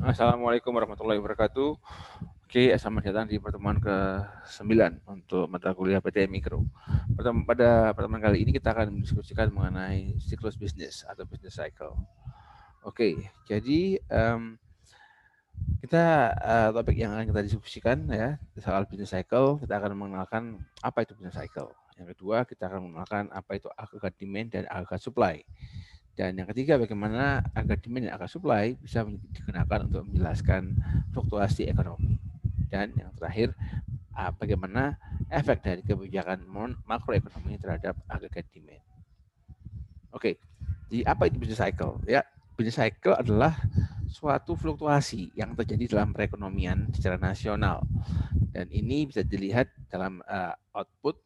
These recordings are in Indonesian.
Assalamualaikum warahmatullahi wabarakatuh. Oke, selamat datang di pertemuan ke-9 untuk mata kuliah PTN Mikro. Pada pertemuan kali ini kita akan mendiskusikan mengenai siklus bisnis atau business cycle. Oke, jadi topik yang akan kita diskusikan ya soal business cycle. Kita akan mengenalkan apa itu business cycle. Yang kedua, kita akan mengenalkan apa itu agregat demand dan agregat supply. Dan yang ketiga, bagaimana agregat demand dan agregat supply bisa digunakan untuk menjelaskan fluktuasi ekonomi. Dan yang terakhir, bagaimana efek dari kebijakan makroekonomi terhadap agregat demand. Oke, jadi apa itu business cycle? Ya, business cycle adalah suatu fluktuasi yang terjadi dalam perekonomian secara nasional. Dan ini bisa dilihat dalam output,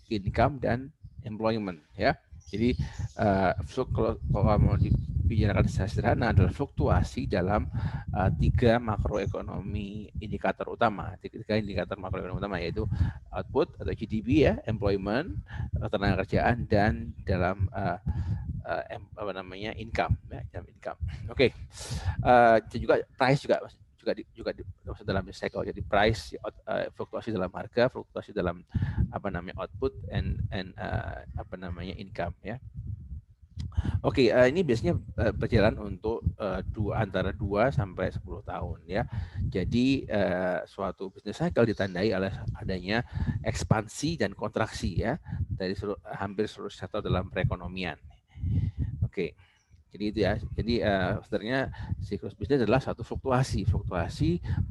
income, dan employment. Ya, jadi kalau mau dibicarakan secara sederhana adalah fluktuasi dalam tiga makroekonomi indikator utama. Tiga indikator makroekonomi utama yaitu output atau GDP ya, employment, tenaga kerjaan, dan dalam income ya, dalam income. Oke. Juga price juga masuk dalam cycle. Jadi price fluktuasi dalam harga, fluktuasi dalam output and income ya. Oke, ini biasanya berjalan untuk antara 2 sampai 10 tahun ya. Jadi suatu business cycle ditandai oleh adanya ekspansi dan kontraksi ya dari hampir seluruh sektor dalam perekonomian. Oke. Jadi itu ya. Jadi sebenarnya siklus bisnis adalah satu fluktuasi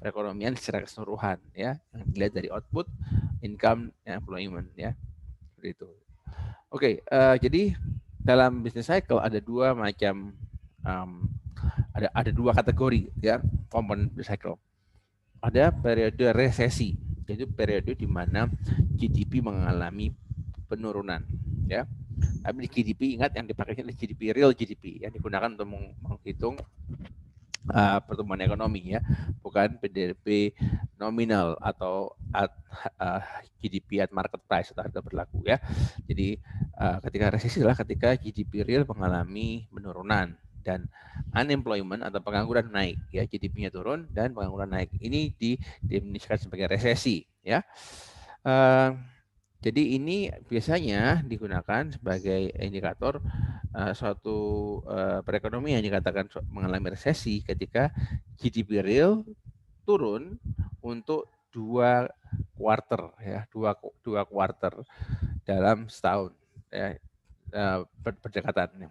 perekonomian secara keseluruhan ya, yang dilihat dari output, income, employment ya. Seperti itu. Oke, jadi dalam business cycle ada dua macam ada dua kategori ya komponen business cycle. Ada periode resesi, yaitu periode di mana GDP mengalami penurunan ya. Tapi di GDP ingat yang dipakai adalah GDP real GDP yang digunakan untuk menghitung pertumbuhan ekonomi ya, bukan PDB nominal atau GDP at market price atau harga berlaku ya. Jadi ketika resesi adalah ketika GDP real mengalami penurunan dan unemployment atau pengangguran naik ya, GDP-nya turun dan pengangguran naik. Ini didefinisikan sebagai resesi ya. Jadi ini biasanya digunakan sebagai indikator suatu perekonomian yang dikatakan mengalami resesi ketika GDP real turun untuk dua kuarter dalam setahun ya, berdekatan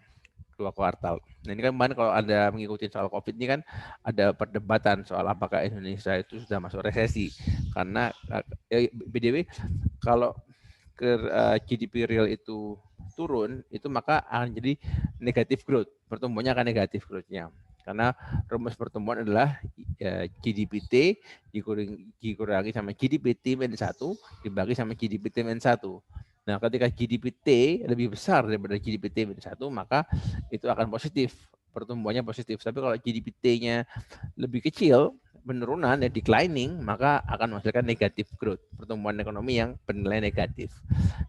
dua kuartal. Nah ini kan kemarin kalau Anda mengikuti soal COVID ini kan ada perdebatan soal apakah Indonesia itu sudah masuk resesi karena BDW kalau GDP real itu turun, itu maka akan jadi negatif growth. Pertumbuhannya akan negatif growth-nya. Karena rumus pertumbuhan adalah GDP-T dikurangi sama GDP-T minus 1 dibagi sama GDP-T minus 1. Nah, ketika GDP-T lebih besar daripada GDP-T minus 1, maka itu akan positif. Pertumbuhannya positif. Tapi kalau GDP-T-nya lebih kecil, penurunan ya declining, maka akan menghasilkan negatif growth, pertumbuhan ekonomi yang bernilai negatif.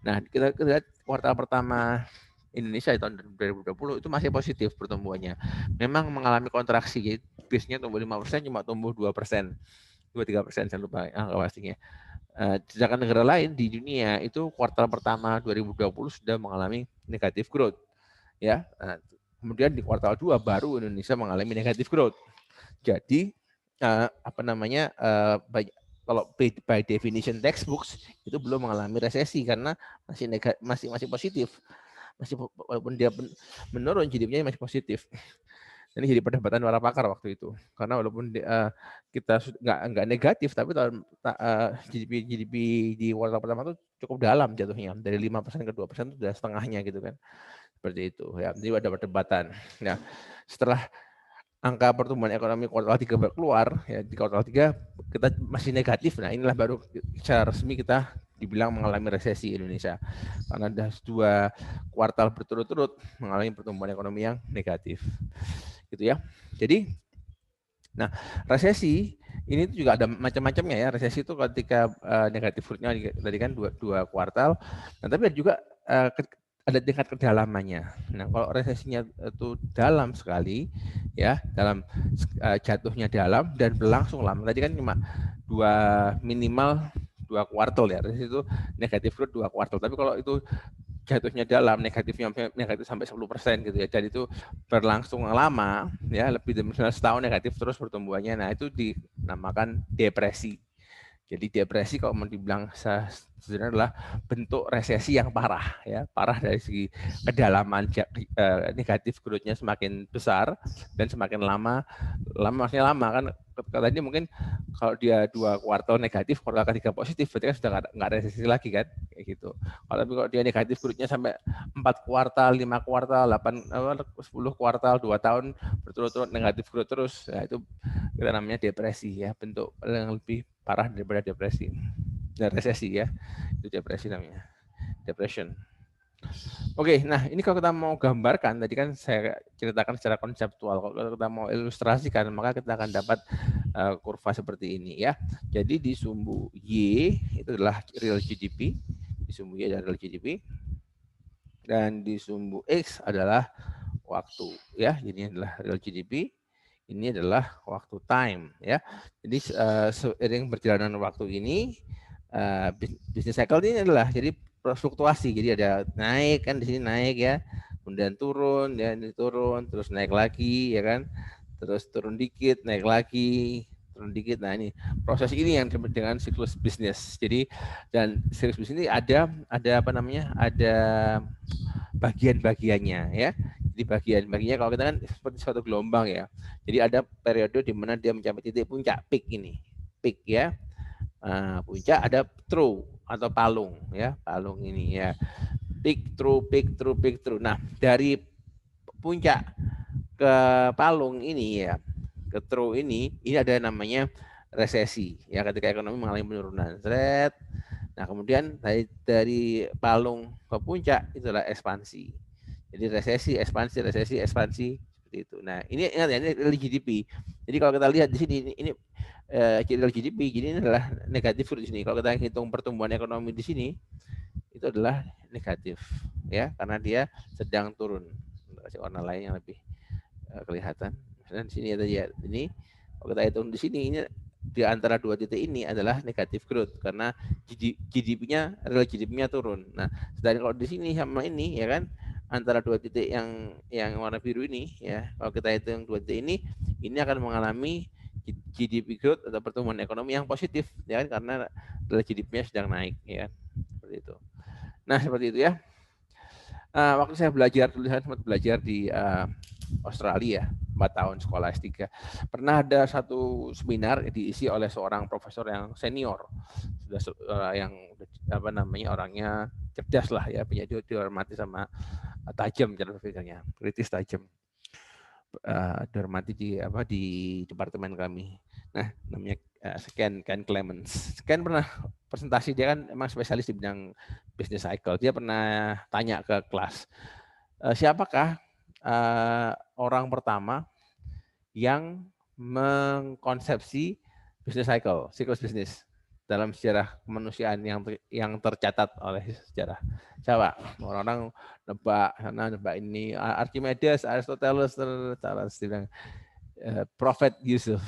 Nah, kita lihat kuartal pertama Indonesia di tahun 2020 itu masih positif pertumbuhannya. Memang mengalami kontraksi, jadi base-nya tumbuh 5%, cuma tumbuh 2%, 2-3%, saya lupa angka pastinya. Sedangkan negara lain di dunia itu kuartal pertama 2020 sudah mengalami negatif growth. Ya, kemudian di kuartal 2 baru Indonesia mengalami negatif growth. Jadi kalau by definition textbooks itu belum mengalami resesi karena masih positif, walaupun dia menurun GDP-nya masih positif. Ini jadi perdebatan para pakar waktu itu karena walaupun kita nggak negatif tapi GDP di kuartal pertama itu cukup dalam jatuhnya, dari 5% ke 2% itu sudah setengahnya gitu kan, seperti itu ya. Jadi ada perdebatan. Nah setelah angka pertumbuhan ekonomi kuartal 3 keluar ya, di kuartal 3 kita masih negatif. Nah inilah baru secara resmi kita dibilang mengalami resesi Indonesia karena ada 2 kuartal berturut-turut mengalami pertumbuhan ekonomi yang negatif gitu ya. Jadi nah resesi ini juga ada macam-macamnya ya. Resesi itu ketika negatif growth-nya tadi kan dua kuartal. Nah tapi ada juga ada tingkat kedalamannya. Nah, kalau resesinya itu dalam sekali, ya, dalam jatuhnya dalam dan berlangsung lama. Tadi kan cuma minimal 2 kuartal ya. Resesi itu negatif growth 2 kuartal. Tapi kalau itu jatuhnya dalam, negatif sampai 10% gitu ya, dan itu berlangsung lama ya, lebih dari setahun negatif terus pertumbuhannya. Nah, itu dinamakan depresi. Jadi depresi kalau mau dibilang sebenarnya adalah bentuk resesi yang parah ya, parah dari segi kedalaman negatif growth-nya semakin besar dan semakin lama maksudnya lama kan, tadi mungkin kalau dia 2 kuartal negatif, kuartal ketiga positif, berarti kan sudah nggak resesi lagi kan, kayak gitu. Kalau dia negatif growth-nya sampai 4 kuartal, 5 kuartal, 10 kuartal, 2 tahun berturut-turut negatif growth terus, ya itu kita namanya depresi ya, bentuk yang lebih parah daripada depresi dan resesi ya, itu depresi namanya, depression. Oke, nah ini kalau kita mau gambarkan, tadi kan saya ceritakan secara konseptual. Kalau kita mau ilustrasikan, maka kita akan dapat kurva seperti ini ya. Jadi di sumbu Y itu adalah real GDP, di sumbu Y adalah real GDP, dan di sumbu X adalah waktu ya. Ini adalah real GDP, ini adalah waktu time ya. Jadi seiring berjalanan waktu ini, bisnis cycle ini adalah jadi fluktuasi. Jadi ada naik kan, di sini naik ya, kemudian turun ya, ini turun, terus naik lagi ya kan, terus turun dikit, naik lagi, turun dikit. Nah, ini proses ini yang disebut dengan siklus bisnis. Jadi dan siklus bisnis ini ada apa namanya? Ada bagian-bagiannya ya. Jadi bagian-bagiannya kalau kita kan seperti suatu gelombang ya. Jadi ada periode di mana dia mencapai titik puncak peak ini. Peak ya. Puncak ada trough atau palung ya, palung ini ya. Peak, trough, peak, trough, peak, trough. Nah, dari puncak ke palung ini ya, ke trough ini ada namanya resesi ya, ketika ekonomi mengalami penurunan. Nah, kemudian dari palung ke puncak itulah ekspansi. Jadi resesi, ekspansi, seperti itu. Nah, ini ingat ya, ini GDP. Jadi kalau kita lihat di sini ini GDP, jadi ini adalah negatif di sini. Kalau kita hitung pertumbuhan ekonomi di sini, itu adalah negatif ya, karena dia sedang turun. Kasih warna lain yang lebih kelihatan. Misalnya di sini ada ya, ini kalau kita hitung di sini, ini di antara dua titik ini adalah negatif growth karena GDP-nya, real GDP-nya turun. Nah, sedangkan kalau di sini sama ini ya kan, antara dua titik yang warna biru ini ya, kalau kita hitung dua titik ini akan mengalami GDP growth atau pertumbuhan ekonomi yang positif ya kan, karena real GDP-nya sedang naik ya kan, seperti itu. Nah, seperti itu ya. Waktu saya belajar dulu, saya sempat belajar di Australia 4 tahun sekolah S3. Pernah ada satu seminar diisi oleh seorang profesor yang senior, sudah yang apa namanya, orangnya cerdas lah ya, punya dihormati sama tajam cara berpikirnya, kritis tajam. Dihormati di departemen kami. Nah, namanya Ken Clements. Ken pernah presentasi, dia kan emang spesialis di bidang business cycle. Dia pernah tanya ke kelas, siapakah orang pertama yang mengkonsepsi business cycle, siklus bisnis dalam sejarah kemanusiaan yang tercatat oleh sejarah. Coba orang-orang nebak ini, Archimedes, Aristoteles, bilang Prophet Yosef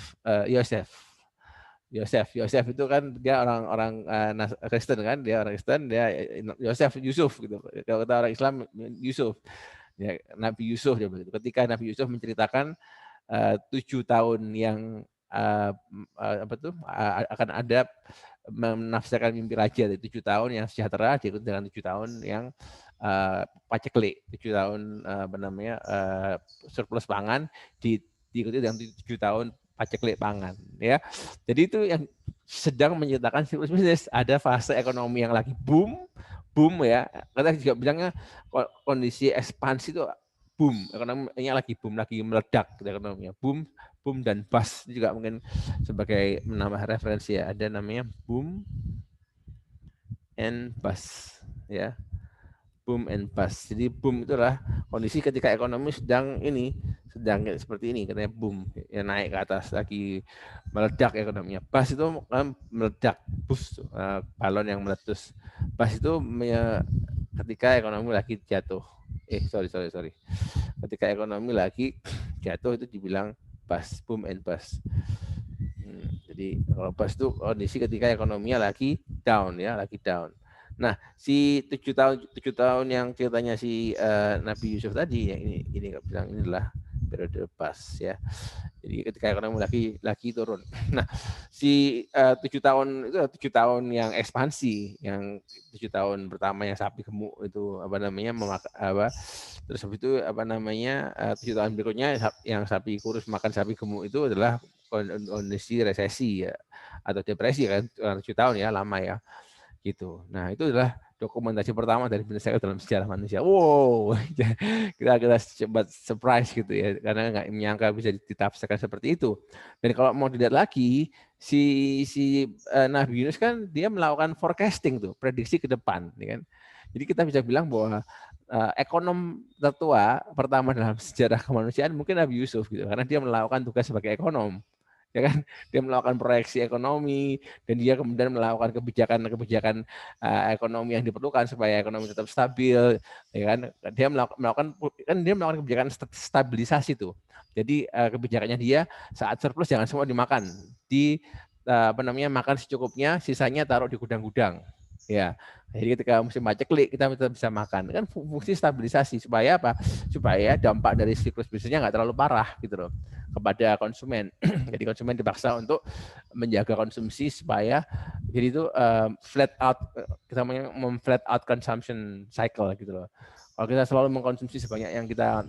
itu kan dia orang Kristen kan, dia orang Kristen, dia Yusuf gitu. Kalau kita orang Islam Yusuf. Ya, Nabi Yusuf dia begitu. Ketika Nabi Yusuf menceritakan 7 tahun yang akan ada menafsirkan mimpi raja, 7 tahun yang sejahtera diikuti dengan 7 tahun yang paceklik, 7 tahun surplus pangan diikuti dengan 7 tahun paceklik pangan ya. Jadi itu yang sedang menciptakan siklus bisnis. Ada fase ekonomi yang lagi boom ya. Kita juga bilangnya kondisi ekspansi itu boom, ekonominya lagi boom, lagi meledak ekonominya. Boom dan bust juga mungkin sebagai menambah referensi ya. Ada namanya boom and bust ya. Boom and bust. Jadi boom itu adalah kondisi ketika ekonomi sedang seperti ini, katanya boom ya, naik ke atas, lagi meledak ekonominya. Bust itu meledak, balon yang meletus. Bust itu ketika ekonomi lagi jatuh. Sorry. Ketika ekonomi lagi jatuh itu dibilang bust, boom and bust. Jadi kalau bust itu kondisi ketika ekonominya lagi down ya, lagi down. Nah, si 7 tahun yang ceritanya si Nabi Yusuf tadi, yang ini bilang inilah periode bust ya. Jadi ketika ekonomi lagi turun. Nah, si 7 tahun itu 7 tahun yang ekspansi, yang 7 tahun pertama yang sapi gemuk itu terus habis itu 7 tahun berikutnya yang sapi kurus makan sapi gemuk itu adalah kondisi resesi ya atau depresi kan 7 tahun ya lama ya gitu. Nah itu adalah dokumentasi pertama dari berdasarkan dalam sejarah manusia. Wow, kita sempat surprise gitu ya karena nggak menyangka bisa ditafsirkan seperti itu. Dan kalau mau dilihat lagi si Nabi Yunus kan dia melakukan forecasting tuh, prediksi ke depan, ya kan. Jadi kita bisa bilang bahwa ekonom tertua pertama dalam sejarah kemanusiaan mungkin Nabi Yusuf gitu karena dia melakukan tugas sebagai ekonom. Ya kan, dia melakukan proyeksi ekonomi dan dia kemudian melakukan kebijakan ekonomi yang diperlukan supaya ekonomi tetap stabil, ya kan. Dia melakukan kebijakan stabilisasi tuh. Jadi kebijakannya dia saat surplus jangan semua dimakan, makan secukupnya, sisanya taruh di gudang-gudang. Ya, jadi ketika musim paceklik kita bisa makan, kan fungsi stabilisasi supaya apa? Supaya dampak dari siklus bisnisnya nggak terlalu parah gitu loh kepada konsumen. Jadi konsumen dipaksa untuk menjaga konsumsi supaya jadi itu flat out, kita flat out consumption cycle gitu loh. Kalau kita selalu mengkonsumsi sebanyak yang kita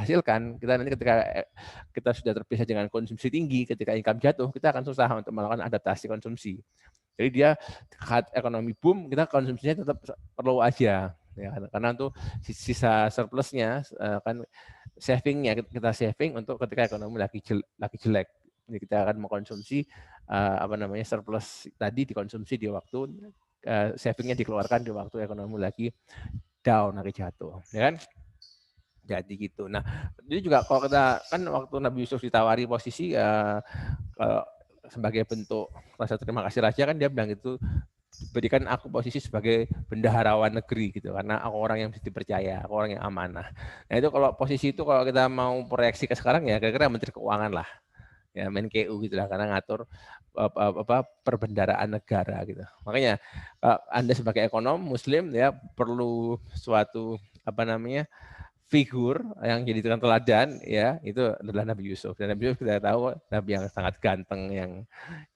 hasilkan, kita nanti ketika kita sudah terbiasa dengan konsumsi tinggi, ketika income jatuh, kita akan susah untuk melakukan adaptasi konsumsi. Jadi dia saat ekonomi boom, kita konsumsinya tetap perlu aja, ya karena untuk sisa surplusnya kan savingnya kita saving untuk ketika ekonomi lagi jelek. Jadi kita akan mengkonsumsi surplus tadi dikonsumsi di waktu savingnya dikeluarkan di waktu ekonomi lagi down, lagi jatuh, ya kan? Jadi gitu. Nah, jadi juga kalau kita kan waktu Nabi Yusuf ditawari posisi kalau sebagai bentuk rasa terima kasih raja kan dia bilang itu berikan aku posisi sebagai bendaharawan negeri gitu karena aku orang yang bisa dipercaya, aku orang yang amanah. Nah itu kalau posisi itu kalau kita mau proyeksi ke sekarang ya kira-kira Menteri Keuangan lah, ya Menku gitu lah karena ngatur perbendaraan negara gitu. Makanya Anda sebagai ekonom Muslim ya perlu suatu figur yang jadi teladan ya itu adalah Nabi Yusuf. Dan Nabi Yusuf kita tahu Nabi yang sangat ganteng yang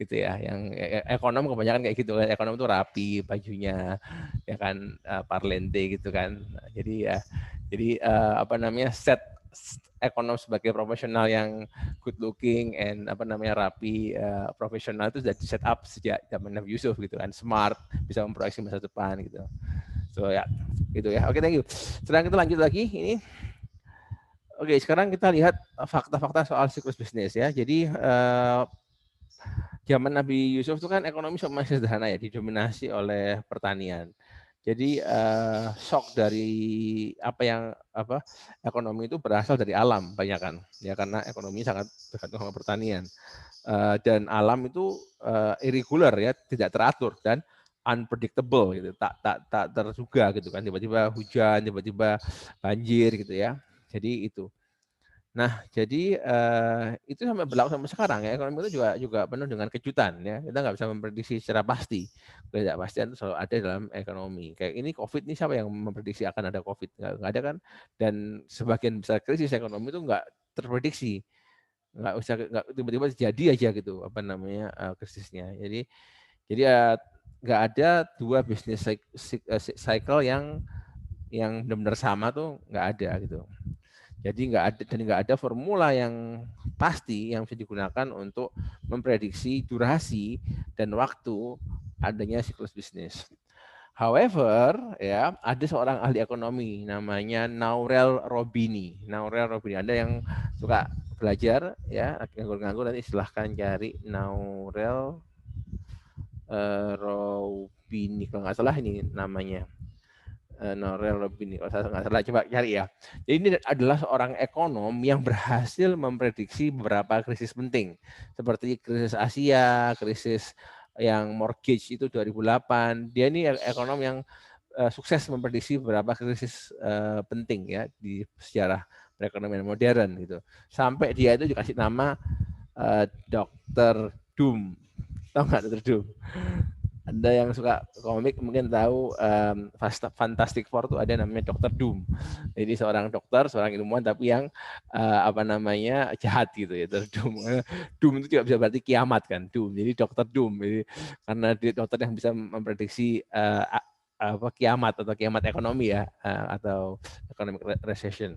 gitu ya, yang ekonom kebanyakan kayak gitu kan. Ekonom itu rapi bajunya ya kan, parlente gitu kan. Jadi set ekonom sebagai profesional yang good looking and rapi, profesional itu sudah di set up sejak zaman Nabi Yusuf gitu kan, smart, bisa memproyeksi masa depan gitu. So ya, gitu ya. Oke, thank you. Sekarang kita lanjut lagi ini. Oke, sekarang kita lihat fakta-fakta soal siklus bisnis ya. Jadi zaman Nabi Yusuf itu kan ekonomi masih sederhana ya, didominasi oleh pertanian. Jadi shock dari ekonomi itu berasal dari alam banyak kan, ya karena ekonomi sangat bergantung sama pertanian. Dan alam itu irregular ya, tidak teratur dan unpredictable gitu, tak terduga gitu kan, tiba-tiba hujan, tiba-tiba banjir gitu ya. Jadi itu. Nah, jadi itu sampai berlaku sampai sekarang ya. Ekonomi itu juga penuh dengan kejutan ya. Kita nggak bisa memprediksi secara pasti. Ketidakpastian itu selalu ada dalam ekonomi. Kayak ini COVID ini siapa yang memprediksi akan ada COVID? Nggak ada kan? Dan sebagian besar krisis ekonomi itu nggak terprediksi. Nggak tiba-tiba jadi aja gitu krisisnya. Jadi nggak ada dua bisnis cycle yang benar-benar sama tuh nggak ada gitu. Jadi nggak ada formula yang pasti yang bisa digunakan untuk memprediksi durasi dan waktu adanya siklus bisnis. However, ya ada seorang ahli ekonomi namanya Naurel Robini. Naurel Robini, Anda yang suka belajar ya, nganggur-nganggur nanti silahkan cari Naurel Robini kalau nggak salah ini namanya. Naurel Robini, kalau saya nggak salah, coba cari ya. Jadi ini adalah seorang ekonom yang berhasil memprediksi beberapa krisis penting, seperti krisis Asia, krisis yang mortgage itu 2008. Dia ini ekonom yang sukses memprediksi beberapa krisis penting ya di sejarah perekonomian modern gitu. Sampai dia itu dikasih nama Dr. Doom. Tahu nggak Dr. Doom? Anda yang suka komik mungkin tahu Fantastic Four tuh ada namanya Dr. Doom. Jadi seorang dokter, seorang ilmuwan tapi yang jahat gitu ya. Doom. Doom itu juga bisa berarti kiamat kan, Doom. Jadi Dr. Doom. Jadi karena dia dokter yang bisa memprediksi kiamat atau kiamat ekonomi ya, atau economic recession.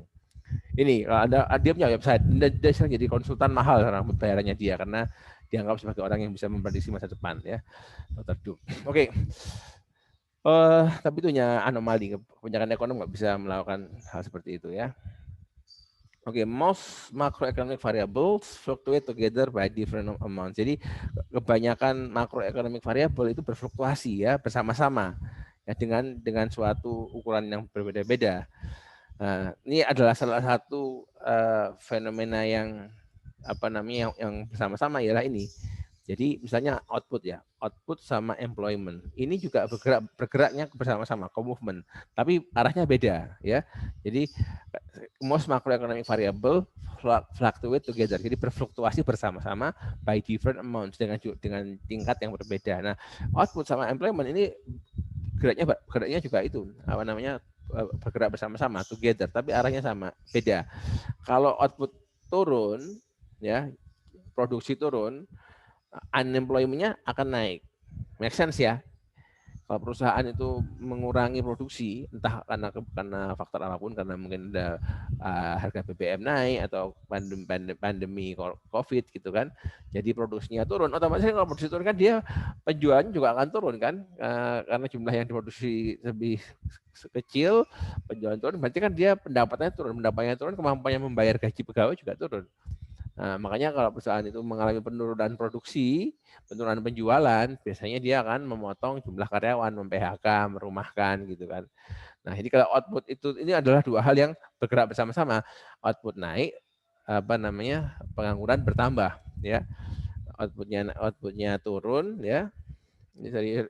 Ini dia punya website, dia sering jadi konsultan mahal sekarang bayarannya dia karena dianggap sebagai orang yang bisa memprediksi masa depan ya, Dr. Doom. Oke. Tapi itu hanya anomali, kebanyakan ekonom nggak bisa melakukan hal seperti itu ya. Oke, most macroeconomic variables fluctuate together by different amounts. Jadi kebanyakan macroeconomic variable itu berfluktuasi ya bersama-sama ya dengan suatu ukuran yang berbeda-beda. Nah, ini adalah salah satu fenomena yang yang bersama-sama ialah ini. Jadi misalnya output ya, output sama employment. Ini juga bergeraknya bersama-sama, co-movement. Tapi arahnya beda ya. Jadi most macroeconomic variable fluctuate together. Jadi berfluktuasi bersama-sama by different amounts dengan tingkat yang berbeda. Nah, output sama employment ini geraknya juga itu bergerak bersama-sama together, tapi arahnya sama, beda. Kalau output turun ya, produksi turun, unemployment-nya akan naik. Make sense ya? Kalau perusahaan itu mengurangi produksi, entah karena faktor apapun, karena mungkin ada harga BBM naik atau pandemi COVID gitu kan, jadi produksinya turun. Otomatis kalau produksi turun kan dia penjualannya juga akan turun kan, karena jumlah yang diproduksi lebih kecil, penjualan turun, berarti kan dia pendapatnya turun, kemampuannya membayar gaji pegawai juga turun. Nah, makanya kalau perusahaan itu mengalami penurunan produksi, penurunan penjualan, biasanya dia akan memotong jumlah karyawan, mem-PHK, merumahkan gitu kan. Nah, jadi kalau output ini adalah dua hal yang bergerak bersama-sama. Output naik, pengangguran bertambah ya. Outputnya turun ya.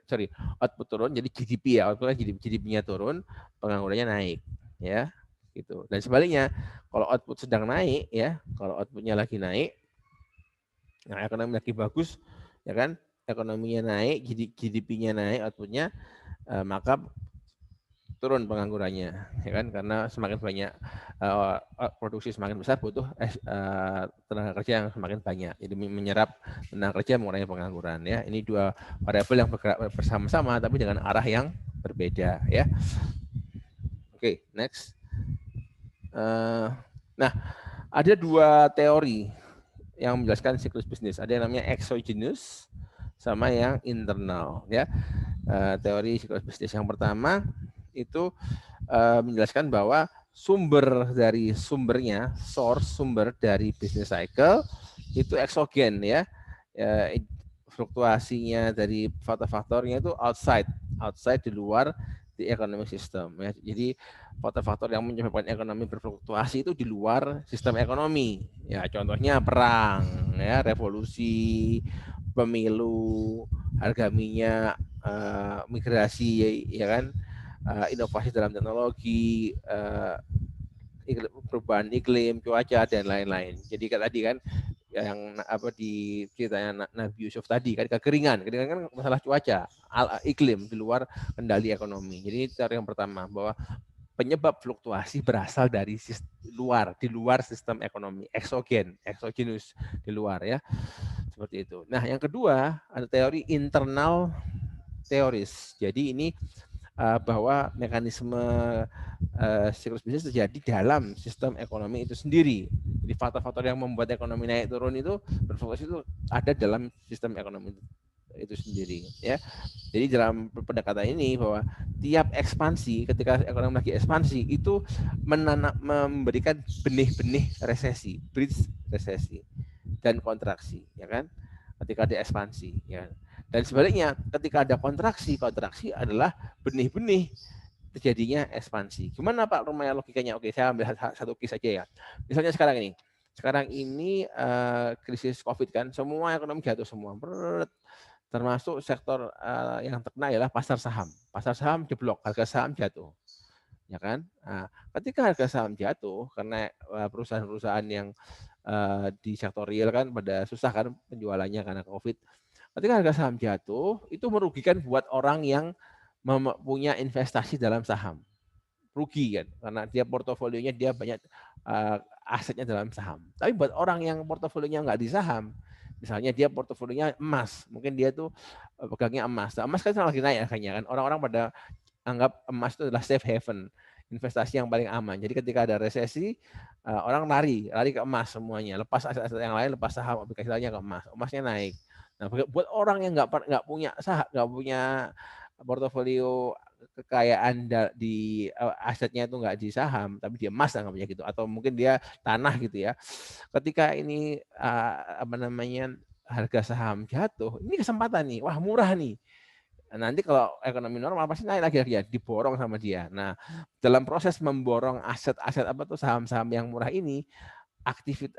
Sorry, output turun jadi GDP ya, outputnya GDP-nya turun, penganggurannya naik ya. Gitu. Dan sebaliknya, kalau output sedang naik ya, kalau outputnya lagi naik, nah ekonomi lagi bagus, ya kan, ekonominya naik, GDP-nya naik, outputnya, maka turun penganggurannya, ya kan, karena semakin banyak produksi semakin besar, butuh tenaga kerja yang semakin banyak, jadi menyerap tenaga kerja mengurangi pengangguran ya. Ini dua variabel yang bergerak bersama-sama tapi dengan arah yang berbeda ya. Oke, next. Nah, ada dua teori yang menjelaskan siklus bisnis. Ada yang namanya exogenous sama yang internal ya. Teori siklus bisnis yang pertama itu menjelaskan bahwa sumber dari bisnis cycle itu eksogen ya. Fluktuasinya dari faktor-faktornya itu outside di luar di economic system ya. Jadi faktor-faktor yang menyebabkan ekonomi berfluktuasi itu di luar sistem ekonomi. Ya, contohnya perang, ya, revolusi, pemilu, harga minyak, migrasi, ya kan, inovasi dalam teknologi, perubahan iklim, cuaca dan lain-lain. Jadi kayak tadi kan yang di ceritanya Nabi Yusuf tadi kan, kekeringan kan masalah cuaca, iklim di luar kendali ekonomi. Jadi teori yang pertama bahwa penyebab fluktuasi berasal dari di luar sistem ekonomi, exogenous di luar ya, seperti itu. Nah, yang kedua ada teori internal teoris. Jadi ini bahwa mekanisme siklus bisnis terjadi dalam sistem ekonomi itu sendiri. Jadi faktor-faktor yang membuat ekonomi naik turun itu berfluktuasi itu ada dalam sistem ekonomi itu sendiri ya. Jadi dalam pendekatan ini bahwa tiap ekspansi, ketika ekonomi lagi ekspansi itu memberikan benih-benih resesi, bridge resesi dan kontraksi, ya kan? Ketika ada ekspansi, ya. Dan sebaliknya, ketika ada kontraksi adalah benih-benih terjadinya ekspansi. Gimana Pak Rumaya logikanya? Oke, saya ambil satu case aja ya. Misalnya sekarang ini krisis COVID kan, semua ekonomi jatuh semua. Termasuk sektor yang terkena ialah pasar saham. Pasar saham jeblok, harga saham jatuh, ya kan? Nah, ketika harga saham jatuh karena perusahaan-perusahaan yang di sektor real kan pada susah kan penjualannya karena COVID. Ketika harga saham jatuh, itu merugikan buat orang yang punya investasi dalam saham. Rugi kan, karena dia portofolionya dia banyak asetnya dalam saham. Tapi buat orang yang portofolionya nggak di saham, misalnya dia portofolionya emas, mungkin dia tuh pegangnya emas. Nah, emas kan lagi naik harganya kan, orang-orang pada anggap emas itu adalah safe haven, investasi yang paling aman. Jadi ketika ada resesi, orang lari ke emas semuanya, lepas aset-aset yang lain, lepas saham, obligasi lainnya ke emas, emasnya naik. Nah, buat orang yang nggak punya saham, nggak punya portofolio kekayaan di asetnya itu nggak di saham, tapi dia emas anggapnya gitu, atau mungkin dia tanah gitu ya. Ketika ini apa namanya harga saham jatuh, ini kesempatan nih, wah murah nih. Nanti kalau ekonomi normal pasti naik lagi ya, diborong sama dia. Nah, dalam proses memborong aset-aset apa tuh saham-saham yang murah ini,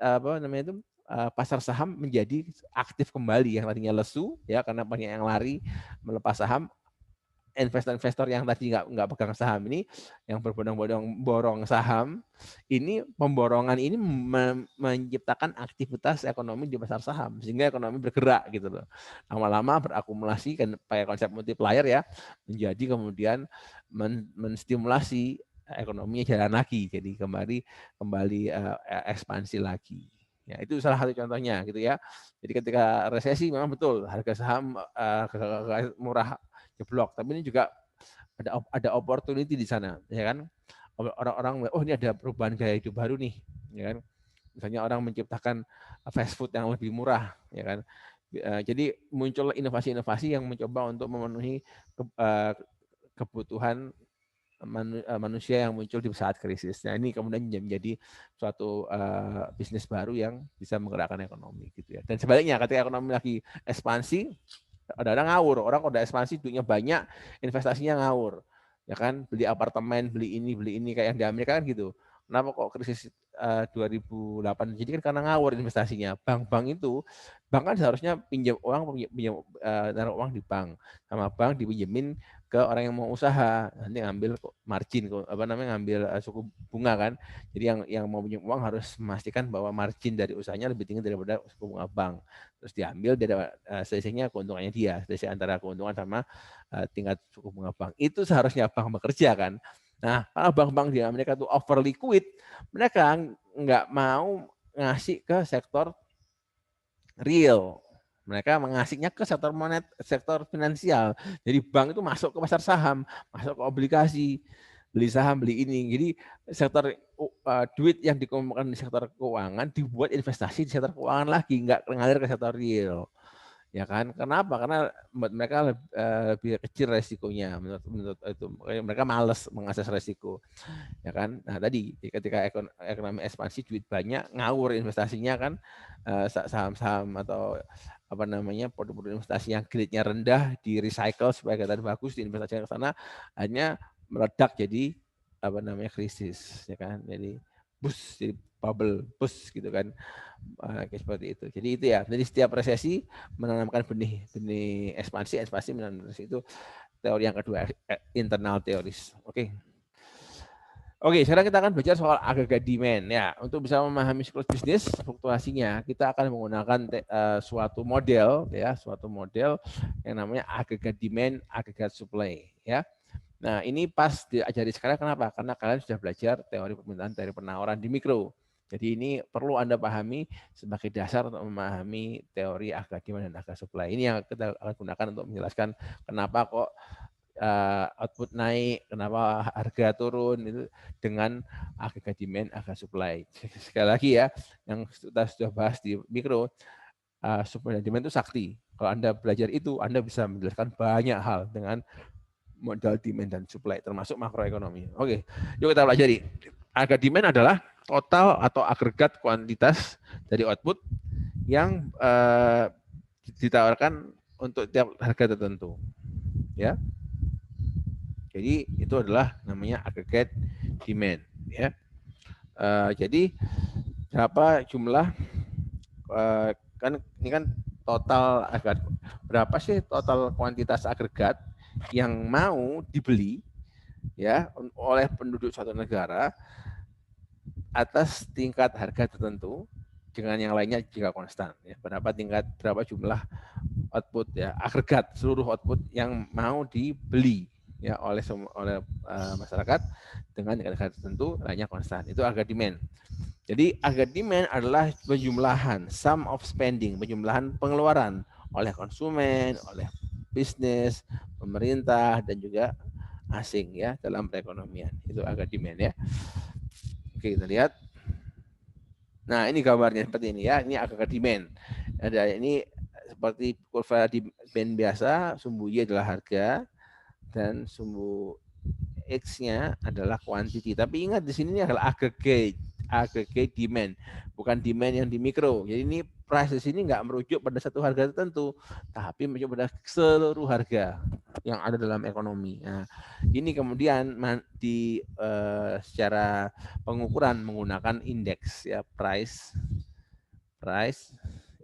apa namanya itu pasar saham menjadi aktif kembali yang tadinya lesu ya karena banyak yang lari melepas saham. Investor-investor yang tadi nggak pegang saham ini, yang berbondong-bondong borong saham, ini pemborongan ini menciptakan aktivitas ekonomi di pasar saham, sehingga ekonomi bergerak gitu loh. Lama-lama berakumulasi kan pakai konsep multiplier ya, menjadi kemudian menstimulasi ekonominya jalan lagi, jadi kembali ekspansi lagi. Ya, itu salah satu contohnya gitu ya. Jadi ketika resesi memang betul harga saham murah jeblok, tapi ini juga ada opportunity di sana, ya kan? Orang-orang, oh ini ada perubahan gaya hidup baru nih, ya kan? Misalnya orang menciptakan fast food yang lebih murah, ya kan? Jadi muncul inovasi-inovasi yang mencoba untuk memenuhi kebutuhan manusia yang muncul di saat krisis. Nah, ini kemudian menjadi suatu bisnis baru yang bisa menggerakkan ekonomi gitu ya. Dan sebaliknya ketika ekonomi lagi ekspansi, ada orang ngawur, orang kalau udah ekspansi duitnya banyak, investasinya ngawur. Ya kan, beli apartemen, beli ini kayak yang di Amerika kan gitu. Kenapa kok krisis 2008? Jadi kan karena ngawur investasinya. Bank kan seharusnya pinjam uang, naruh uang di bank, sama bank dipinjemin ke orang yang mau usaha, nanti ngambil margin, apa namanya ngambil suku bunga kan. Jadi yang mau pinjam uang harus memastikan bahwa margin dari usahanya lebih tinggi daripada suku bunga bank. Terus diambil dari selisihnya keuntungannya dia, selisih antara keuntungan sama tingkat suku bunga bank. Itu seharusnya bank bekerja kan. Nah, kalau bank-bank di Amerika itu over liquid, mereka nggak mau ngasih ke sektor real. Mereka mengasihnya ke sektor finansial. Jadi bank itu masuk ke pasar saham, masuk ke obligasi, beli saham, beli ini. Jadi sektor duit yang dikumpulkan di sektor keuangan dibuat investasi di sektor keuangan lagi, nggak ngalir ke sektor real. Ya kan? Kenapa? Karena mereka lebih kecil resikonya menurut itu. Mereka malas mengakses resiko. Ya kan? Nah, tadi ketika ekonomi ekspansi duit banyak, ngawur investasinya kan saham-saham atau apa namanya produk-produk investasi yang grade-nya rendah di recycle supaya kelihatan bagus, diinvestasikan ke sana, hanya meledak jadi apa namanya krisis, ya kan? Jadi jadi bubble bus gitu kan, kayak seperti itu. Jadi itu ya. Jadi setiap resesi menanamkan benih ekspansi menanam resesi. Itu teori yang kedua, internal teoris. Oke. Oke, sekarang kita akan belajar soal agregat demand ya. Untuk bisa memahami siklus bisnis fluktuasinya, kita akan menggunakan suatu model yang namanya agregat demand, agregat supply ya. Nah, ini pas diajari sekarang kenapa? Karena kalian sudah belajar teori permintaan, teori penawaran di mikro. Jadi ini perlu Anda pahami sebagai dasar untuk memahami teori agregat demand dan agregat supply. Ini yang kita akan gunakan untuk menjelaskan kenapa kok output naik, kenapa harga turun itu dengan agregat demand, agregat supply. Sekali lagi ya, yang kita sudah bahas di mikro, supply dan demand itu sakti. Kalau Anda belajar itu, Anda bisa menjelaskan banyak hal dengan modal demand dan supply, termasuk makroekonomi. Oke, yuk kita pelajari. Agregat demand adalah total atau agregat kuantitas dari output yang ditawarkan untuk tiap harga tertentu. Ya. Jadi itu adalah namanya agregat demand. Ya. Jadi berapa jumlah kan ini kan total agregat, berapa sih total kuantitas agregat yang mau dibeli ya oleh penduduk suatu negara atas tingkat harga tertentu dengan yang lainnya jika konstan ya. Berapa jumlah output ya agregat seluruh output yang mau dibeli ya oleh masyarakat dengan harga tertentu lainnya konstan, itu harga demand. Jadi harga demand adalah penjumlahan sum of spending, penjumlahan pengeluaran oleh konsumen, oleh bisnis, pemerintah dan juga asing ya dalam perekonomian. Itu harga demand ya. Oke, kita lihat. Nah, ini gambarnya seperti ini ya. Ini harga demand. Ada ini seperti kurva demand biasa, sumbu Y adalah harga dan sumbu X-nya adalah quantity. Tapi ingat di sini adalah aggregate demand, bukan demand yang di mikro. Jadi ini price di sini nggak merujuk pada satu harga tertentu, tapi merujuk pada seluruh harga yang ada dalam ekonomi. Nah, ini kemudian secara pengukuran menggunakan indeks ya, price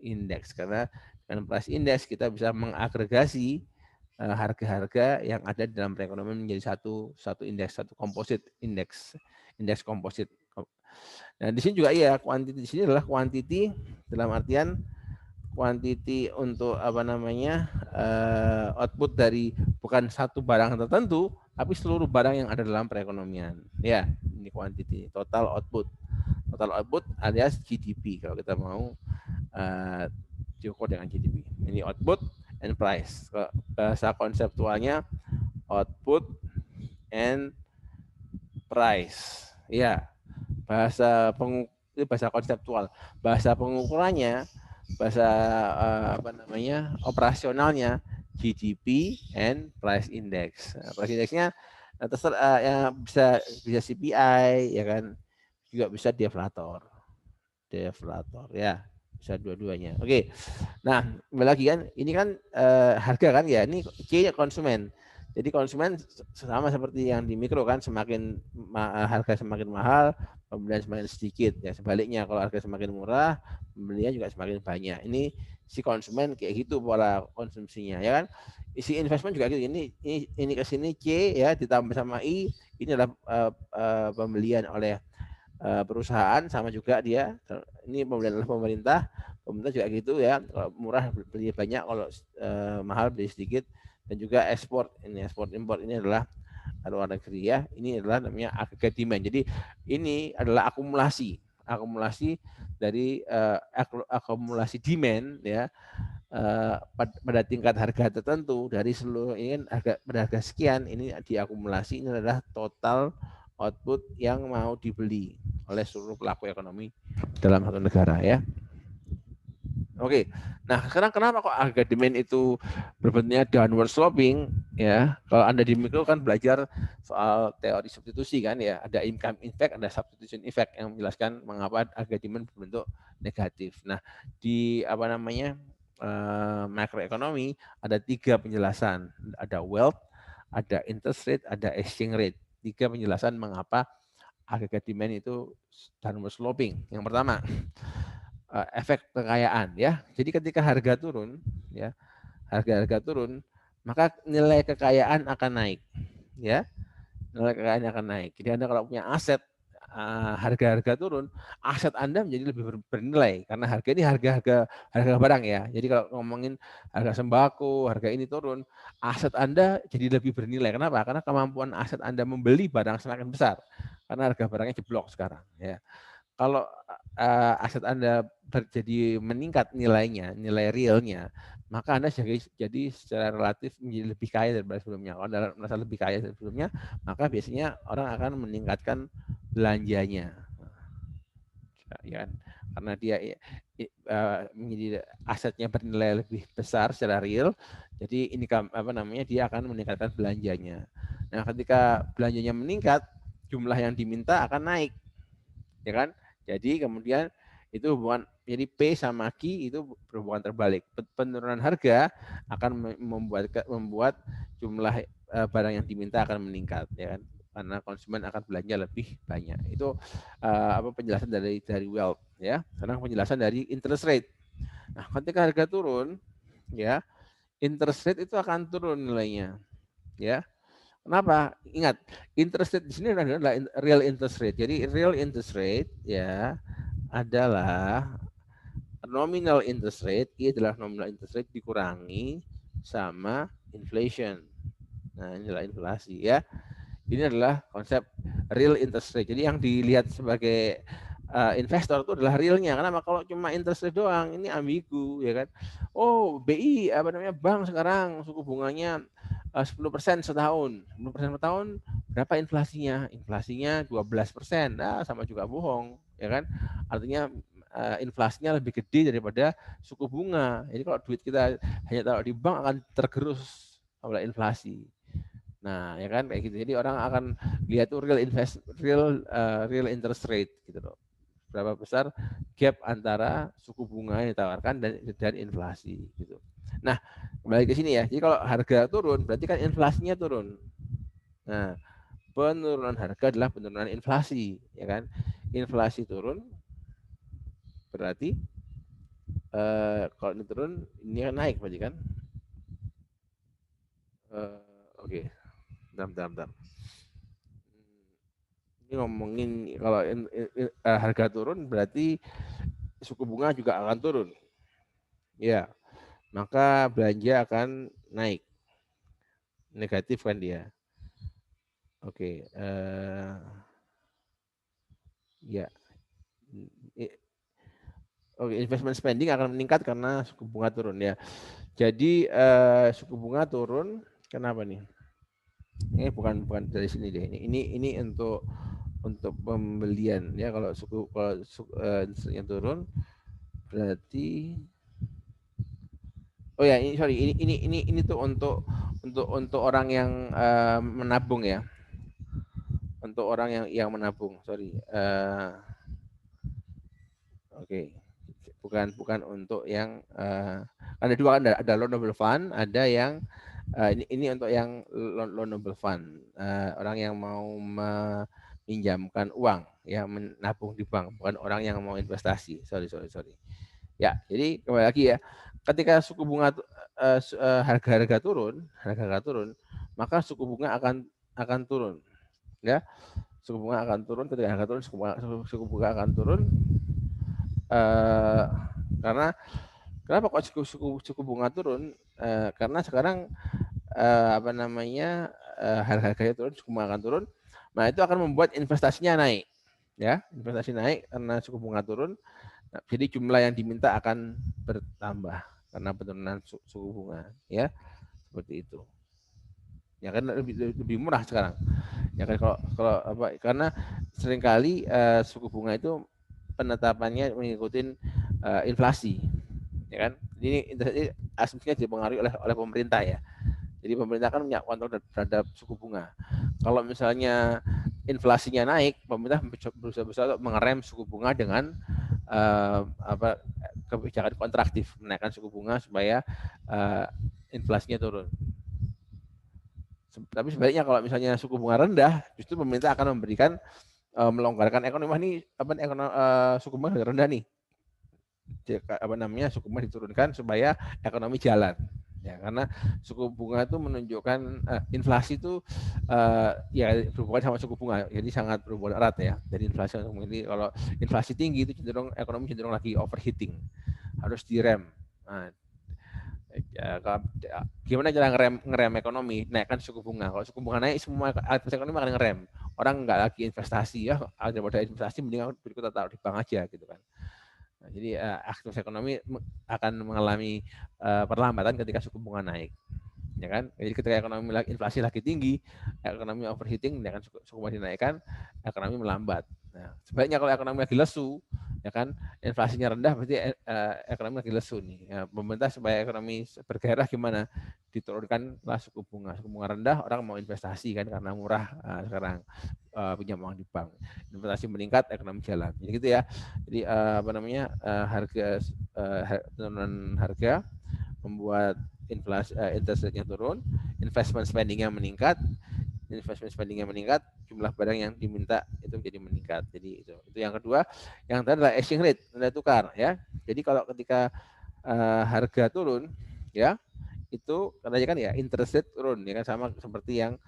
index, karena dengan price index kita bisa mengagregasi harga-harga yang ada di dalam perekonomian menjadi satu indeks, satu komposit indeks komposit. Nah, di sini juga iya, quantity di sini adalah quantity dalam artian quantity untuk output dari bukan satu barang tertentu, tapi seluruh barang yang ada dalam perekonomian. Ya, ini quantity, total output alias GDP kalau kita mau diukur dengan GDP. Ini output and price. Bahasa konseptualnya output and price. Ya, bahasa konseptual. Bahasa pengukurannya, bahasa operasionalnya GDP and price index. Price indexnya terserah ya, bisa CPI ya kan, juga bisa deflator ya, bisa dua-duanya. Oke. Nah, kembali lagi kan, ini kan harga kan ya, ini C konsumen. Jadi konsumen sama seperti yang di mikro kan, semakin harga semakin mahal, pembelian semakin sedikit. Ya sebaliknya, kalau harga semakin murah, pembelian juga semakin banyak. Ini si konsumen kayak gitu pola konsumsinya, ya kan? Isi investment juga gitu. Ini ke sini C ya ditambah sama I, ini adalah pembelian oleh perusahaan, sama juga dia. Ini pembelian oleh pemerintah juga gitu ya. Kalau murah beli banyak, kalau mahal beli sedikit. Dan juga ekspor, ini ekspor impor, ini adalah luar negeri ya. Ini adalah namanya aggregate demand. Jadi ini adalah akumulasi dari akumulasi demand ya pada tingkat harga tertentu dari seluruh ini pada harga sekian, ini diakumulasi, ini adalah total output yang mau dibeli oleh seluruh pelaku ekonomi dalam satu negara ya. Oke, nah sekarang kenapa kok harga demand itu berbentuknya downward sloping ya? Kalau Anda di mikro kan belajar soal teori substitusi kan ya, ada income effect, ada substitution effect yang menjelaskan mengapa harga demand berbentuk negatif. Nah, di makroekonomi ada 3 penjelasan, ada wealth, ada interest rate, ada exchange rate. 3 penjelasan mengapa harga demand itu downward sloping. Yang pertama, efek kekayaan ya. Jadi ketika harga turun ya, harga turun, maka nilai kekayaan akan naik ya. Nilai kekayaan akan naik. Jadi Anda kalau punya aset, harga turun, aset Anda menjadi lebih bernilai karena harga ini harga barang ya. Jadi kalau ngomongin harga sembako, harga ini turun, aset Anda jadi lebih bernilai. Kenapa? Karena kemampuan aset Anda membeli barang semakin besar karena harga barangnya jeblok sekarang ya. Kalau aset Anda terjadi meningkat nilainya, nilai realnya, maka Anda jadi secara relatif menjadi lebih kaya daripada sebelumnya. Kalau Anda merasa lebih kaya dari sebelumnya, maka biasanya orang akan meningkatkan belanjanya. Ya kan? Karena dia menjadi asetnya bernilai lebih besar secara real, jadi ini dia akan meningkatkan belanjanya. Nah, ketika belanjanya meningkat, jumlah yang diminta akan naik. Ya kan? Jadi kemudian itu hubungan, jadi P sama Q itu berhubungan terbalik. Penurunan harga akan membuat jumlah barang yang diminta akan meningkat, ya kan? Karena konsumen akan belanja lebih banyak. Itu penjelasan dari wealth ya. Sekarang penjelasan dari interest rate. Nah, ketika harga turun, ya, interest rate itu akan turun nilainya, ya. Kenapa? Ingat, interest rate di sini adalah real interest rate. Jadi real interest rate ya adalah nominal interest rate, I adalah nominal interest rate dikurangi sama inflation. Nah, ini adalah inflasi ya. Ini adalah konsep real interest rate. Jadi yang dilihat sebagai investor itu adalah realnya. Karena kalau cuma interest rate doang, ini ambigu ya kan. Oh, BI apa namanya bank sekarang suku bunganya 10% setahun. 10% per tahun berapa inflasinya? Inflasinya 12%. Nah, sama juga bohong, ya kan? Artinya inflasinya lebih gede daripada suku bunga. Jadi kalau duit kita hanya taruh di bank akan tergerus oleh inflasi. Nah, ya kan kayak gitu. Jadi orang akan lihat tuh real interest rate gitu loh. Berapa besar gap antara suku bunga yang ditawarkan dan inflasi gitu. Nah, kembali ke sini ya. Jadi kalau harga turun berarti kan inflasinya turun. Nah, penurunan harga adalah penurunan inflasi, ya kan? Inflasi turun berarti kalau ini turun ini kan naik berarti kan? Oke, bentar. Ini ngomongin kalau harga turun berarti suku bunga juga akan turun. Ya, maka belanja akan naik. Negatif kan dia. Oke, ya. Oke, investment spending akan meningkat karena suku bunga turun ya. Jadi suku bunga turun, kenapa nih? Ini bukan dari sini deh. Ini untuk pembelian ya. Kalau yang turun berarti oh ya, ini sorry, ini tuh untuk orang yang menabung ya. Untuk orang yang menabung, sorry. Oke. Bukan untuk yang ada dua kan, ada loanable fund, ada yang ini untuk yang loanable fund. Orang yang mau meminjamkan uang, ya menabung di bank, bukan orang yang mau investasi. Sorry. Ya, jadi kembali lagi ya. Ketika suku bunga harga-harga turun, maka suku bunga akan turun, ya. Suku bunga akan turun, ketika harga turun, suku bunga akan turun. Karena kenapa kok suku bunga turun? Karena sekarang apa namanya harga-harganya turun, suku bunga akan turun. Nah, itu akan membuat investasinya naik, ya. Investasi naik karena suku bunga turun. Nah, jadi jumlah yang diminta akan bertambah karena penurunan suku bunga, ya, seperti itu. Ya kan lebih murah sekarang. Ya kan kalau apa? Karena seringkali suku bunga itu penetapannya mengikuti inflasi, ya kan? Ini asumsinya dipengaruhi oleh pemerintah ya. Jadi pemerintah kan punya kontrol terhadap suku bunga. Kalau misalnya inflasinya naik, pemerintah berusaha untuk mengerem suku bunga dengan kebijakan kontraktif, menaikkan suku bunga supaya inflasinya turun. Tapi sebaliknya kalau misalnya suku bunga rendah, justru pemerintah akan memberikan melonggarkan ekonomi. Ini suku bunga rendah nih, suku bunga diturunkan supaya ekonomi jalan. Ya, karena suku bunga itu menunjukkan inflasi itu ya berhubungan sama suku bunga, jadi sangat berhubungan erat ya. Jadi inflasi kalau inflasi tinggi itu ekonomi cenderung lagi overheating, harus direm. Nah, gimana cara ngerem ekonomi? Naikkan suku bunga. Kalau suku bunga naik, semua aktivitas ekonomi akan ngerem. Orang nggak lagi investasi ya, daripada investasi mending kita taruh di bank aja gitu kan. Nah, jadi aktivitas ekonomi akan mengalami perlambatan ketika suku bunga naik, ya kan? Jadi ketika inflasi lagi tinggi, ekonomi overheating, ya kan, suku bunga dinaikkan, ekonomi melambat. Nah, sebaliknya kalau ekonomi lagi lesu, ya kan, inflasinya rendah, berarti ekonomi lagi lesu nih. Ya, pemerintah supaya ekonomi bergairah gimana? Diturunkanlah suku bunga rendah, orang mau investasi kan karena murah sekarang pinjam uang di bank, investasi meningkat, ekonomi jalan. Jadi gitu ya. Jadi penurunan harga membuat inflasi interest rate-nya turun, investment spending-nya meningkat, jumlah barang yang diminta itu menjadi meningkat. Jadi itu yang kedua. Yang terakhir adalah exchange rate, nilai tukar ya. Jadi kalau ketika harga turun, ya itu katanya kan ya interest rate turun, ya kan, sama seperti yang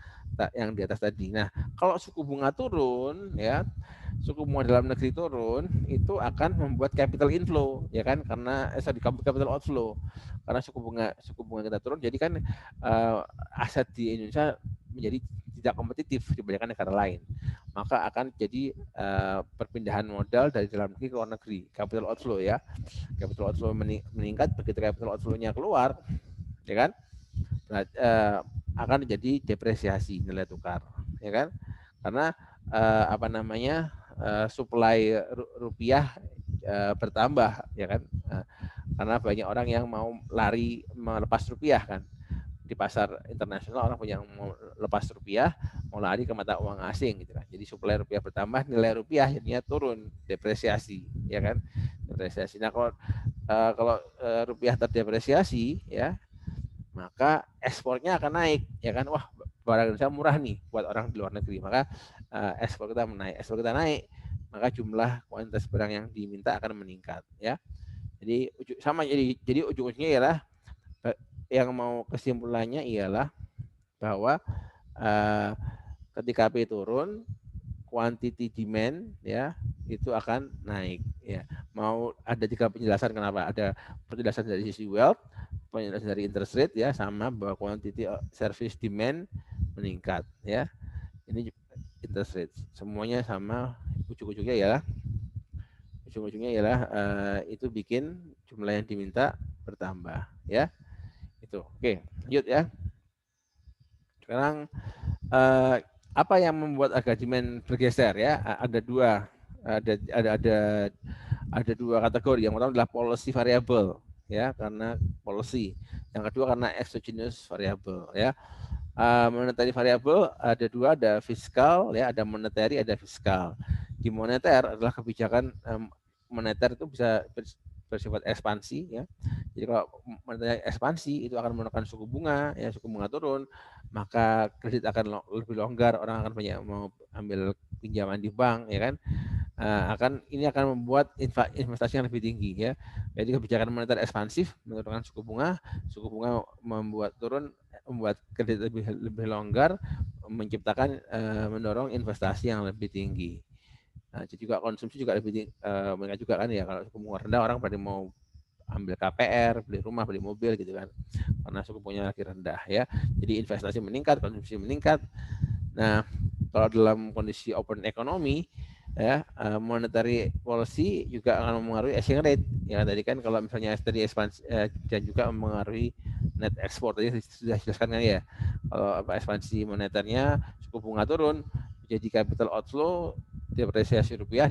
di atas tadi. Nah, kalau suku bunga turun, ya suku bunga dalam negeri turun, itu akan membuat capital inflow, ya kan, karena capital outflow, karena suku bunga kita turun, jadi kan aset di Indonesia menjadi tidak kompetitif dibandingkan negara lain, maka akan jadi perpindahan modal dari dalam negeri ke luar negeri, capital outflow, ya. Capital outflow meningkat, begitu capital outflow-nya keluar, ya kan, akan jadi depresiasi nilai tukar, ya kan, karena supply rupiah bertambah, ya kan, karena banyak orang yang mau lari melepas rupiah kan, di pasar internasional orang yang mau lepas rupiah, mau lari ke mata uang asing gitu kan. Jadi suplai rupiah bertambah, nilai rupiah akhirnya turun, depresiasi, ya kan, depresiasi. Nah, kalau rupiah terdepresiasi, ya maka ekspornya akan naik, ya kan. Wah, barang Indonesia murah nih buat orang di luar negeri, maka ekspor kita naik, maka jumlah kuantitas barang yang diminta akan meningkat, ya. Jadi ujung-ujungnya ialah yang mau kesimpulannya ialah bahwa ketika P turun, quantity demand, ya itu akan naik, ya. Mau ada 3 penjelasan kenapa. Ada penjelasan dari sisi wealth, penjelasan dari interest rate, ya, sama bahwa quantity service demand meningkat, ya. Ini interest rate, semuanya sama, ujung-ujungnya itu bikin jumlah yang diminta bertambah, ya. Itu. Oke, lanjut ya. Sekarang apa yang membuat harga demand bergeser, ya? Ada dua kategori. Yang pertama adalah policy variable, ya, karena policy. Yang kedua karena exogenous variable, ya. Monetary variable ada dua, ada fiskal, ya, ada monetary, ada fiskal. Di moneter adalah kebijakan moneter itu bisa bersifat ekspansi, ya. Jadi kalau moneter ekspansi itu akan menekan suku bunga, ya, suku bunga turun, maka kredit akan lebih longgar, orang akan banyak mau ambil pinjaman di bank, ya kan. Ini akan membuat investasi yang lebih tinggi, ya. Jadi kebijakan moneter ekspansif menurunkan suku bunga membuat kredit lebih longgar, menciptakan mendorong investasi yang lebih tinggi. Jadi juga konsumsi juga lebih tinggi, mereka juga kan, ya, kalau suku bunga rendah orang pada mau ambil KPR, beli rumah, beli mobil gitu kan, karena suku bunganya lagi rendah, ya. Jadi investasi meningkat, konsumsi meningkat. Nah, kalau dalam kondisi open economy, ya, monetary policy juga akan mempengaruhi exchange rate, ya. Tadi kan kalau misalnya tadi ekspansi dan juga mempengaruhi net export, tadi sudah jelaskan kan, ya. Kalau ekspansi moneternya, suku bunga turun, jadi capital outflow, depresiasi rupiah,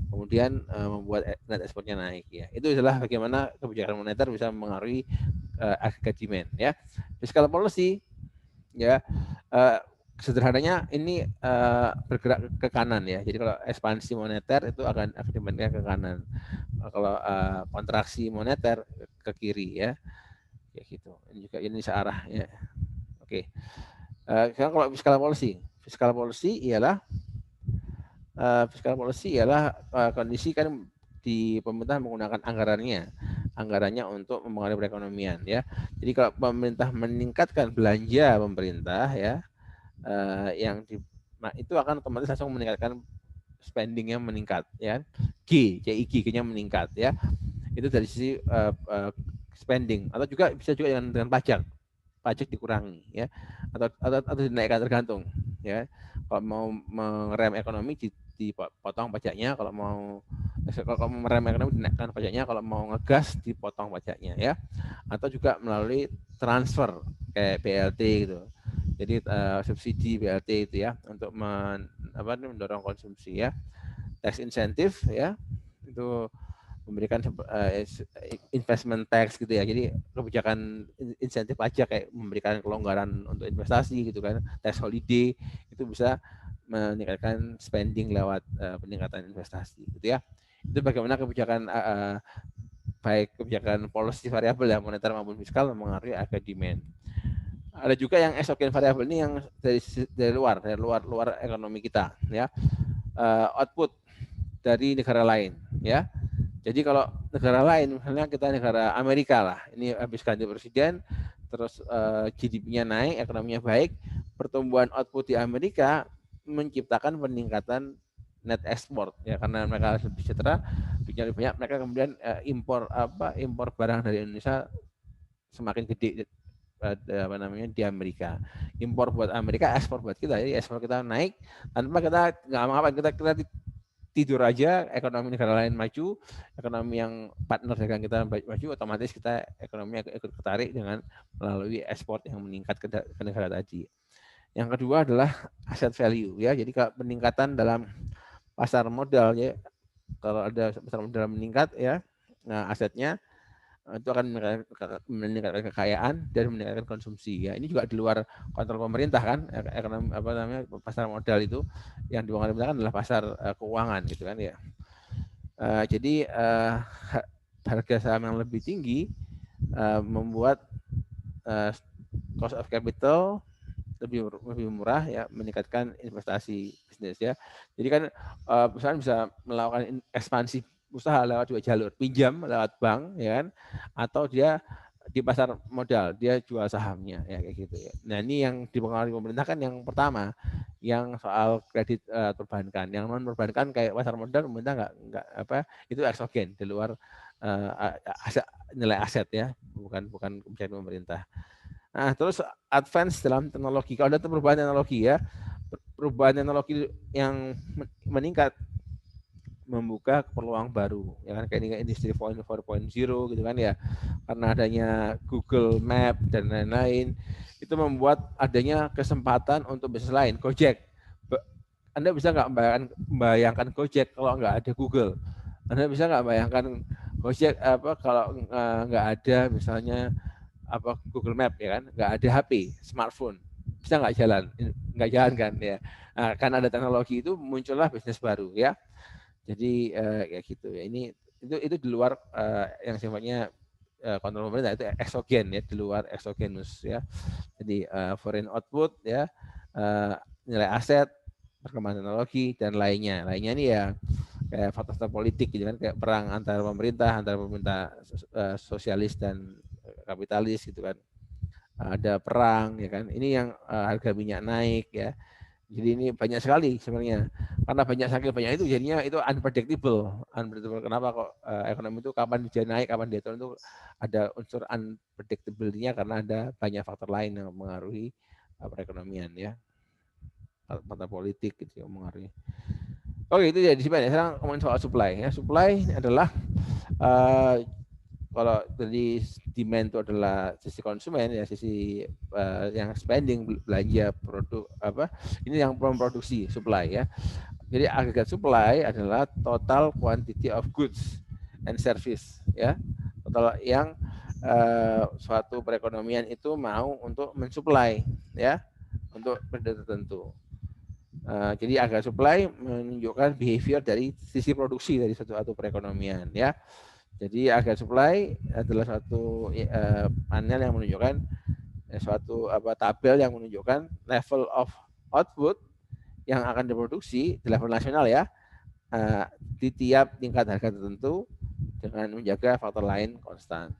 kemudian membuat net exportnya naik, ya. Itu adalah bagaimana kebijakan moneter bisa mempengaruhi harga demand, ya. Fiscal policy, ya, sederhananya ini bergerak ke kanan, ya. Jadi kalau ekspansi moneter itu akan dibandingkan ke kanan, kalau kontraksi moneter ke kiri, ya. Ya gitu. Ini juga ini searah, ya. Oke. Sekarang kalau fiscal policy ialah kondisi kan di pemerintah menggunakan anggarannya untuk mempengaruhi perekonomian, ya. Jadi kalau pemerintah meningkatkan belanja pemerintah, ya, itu akan otomatis langsung meningkatkan spending-nya meningkat, ya. G-nya meningkat, ya. Itu dari sisi spending, atau juga bisa juga dengan pajak dikurangi, ya, atau dinaikkan, tergantung, ya. Kalau mau merem ekonomi dipotong pajaknya, kalau mau merem ekonomi dinaikkan pajaknya, kalau mau ngegas dipotong pajaknya, ya. Atau juga melalui transfer kayak BLT gitu. Jadi subsidi BLT itu, ya, untuk mendorong konsumsi, ya. Tax insentif, ya, itu memberikan investment tax gitu, ya. Jadi kebijakan insentif pajak kayak memberikan kelonggaran untuk investasi gitu kan, tax holiday, itu bisa meningkatkan spending lewat peningkatan investasi gitu, ya. Itu bagaimana kebijakan baik kebijakan policy variabel, ya, moneter maupun fiskal mempengaruhi harga demand. Ada juga yang exogenous variabel ini yang dari luar ekonomi kita, ya. Output dari negara lain, ya. Jadi kalau negara lain, misalnya kita negara Amerika lah, ini habis ganti presiden, terus GDP-nya naik, ekonominya baik, pertumbuhan output di Amerika menciptakan peningkatan net export ya, karena mereka lebih sejahtera, lebih banyak, mereka kemudian impor barang dari Indonesia semakin gede di Amerika. Impor buat Amerika, ekspor buat kita. Jadi ekspor kita naik tanpa kita nggak ngapain, kita tidur aja, ekonomi negara lain maju, ekonomi yang partner dagang kita maju, otomatis kita ekonomi ikut ketarik dengan melalui ekspor yang meningkat ke negara tadi. Yang kedua adalah asset value ya. Jadi peningkatan dalam pasar modal ya. Kalau ada pasar modal meningkat ya, nah asetnya itu akan meningkatkan kekayaan dan meningkatkan konsumsi ya. Ini juga di luar kontrol pemerintah kan, ekonomi pasar modal itu yang dipengaruhi kan adalah pasar keuangan gitu kan ya. Jadi harga saham yang lebih tinggi membuat cost of capital lebih murah ya, meningkatkan investasi bisnis ya. Jadi kan perusahaan bisa melakukan ekspansi usaha lewat dua jalur, pinjam lewat bank ya kan, atau dia di pasar modal dia jual sahamnya ya kayak gitu ya. Nah ini yang dipengaruhi pemerintah kan yang pertama, yang soal kredit perbankan, yang non perbankan kayak pasar modal pemerintah nggak itu eksogen di luar nilai aset ya, bukan kebijakan pemerintah. Nah terus advance dalam teknologi, kalau ada perubahan teknologi ya, perubahan teknologi yang meningkat membuka peluang baru ya kan, kayak industri 4.0 gitu kan ya, karena adanya Google Map dan lain-lain itu membuat adanya kesempatan untuk bisnis lain. Gojek, Anda bisa nggak membayangkan Gojek kalau nggak ada Google? Anda bisa nggak bayangkan Gojek kalau nggak ada misalnya Google Map ya kan, nggak ada HP, smartphone, bisa nggak jalan kan ya. Nah, kan ada teknologi itu muncullah bisnis baru ya. Jadi kayak gitu ya. Ini itu di luar yang sifatnya kontrol pemerintah, itu eksogen ya, di luar eksogenus ya. Jadi foreign output ya, nilai aset, perkembangan teknologi dan lainnya. Lainnya ini ya kayak faktor politik gitu kan, kayak perang antara pemerintah sosialis dan kapitalis gitu kan. Ada perang ya kan. Ini yang harga minyak naik ya. Jadi ini banyak sekali sebenarnya. Karena saking banyak itu jadinya itu unpredictable. Kenapa kok ekonomi itu kapan dia naik, kapan dia turun, itu ada unsur unpredictable-nya karena ada banyak faktor lain yang mempengaruhi perekonomian ya. Faktor politik gitu yang mempengaruhi. Oke, itu jadi sebenarnya. Sekarang ngomongin soal supply ya. Supply adalah kalau dari demand itu adalah sisi konsumen ya, sisi yang spending, belanja produk ini yang memproduksi supply ya. Jadi agregat supply adalah total quantity of goods and service ya, total yang suatu perekonomian itu mau untuk mensuplai ya untuk benda tertentu. Jadi agregat supply menunjukkan behavior dari sisi produksi dari suatu perekonomian ya. Jadi agregat supply adalah suatu panel yang menunjukkan suatu tabel yang menunjukkan level of output yang akan diproduksi di level nasional ya, di tiap tingkat harga tertentu dengan menjaga faktor lain konstan.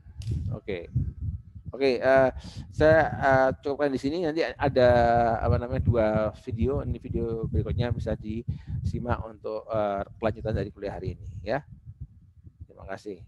Oke, saya cukupkan di sini. Nanti ada dua video. Ini video berikutnya bisa disimak untuk kelanjutan dari kuliah hari ini ya. Terima kasih.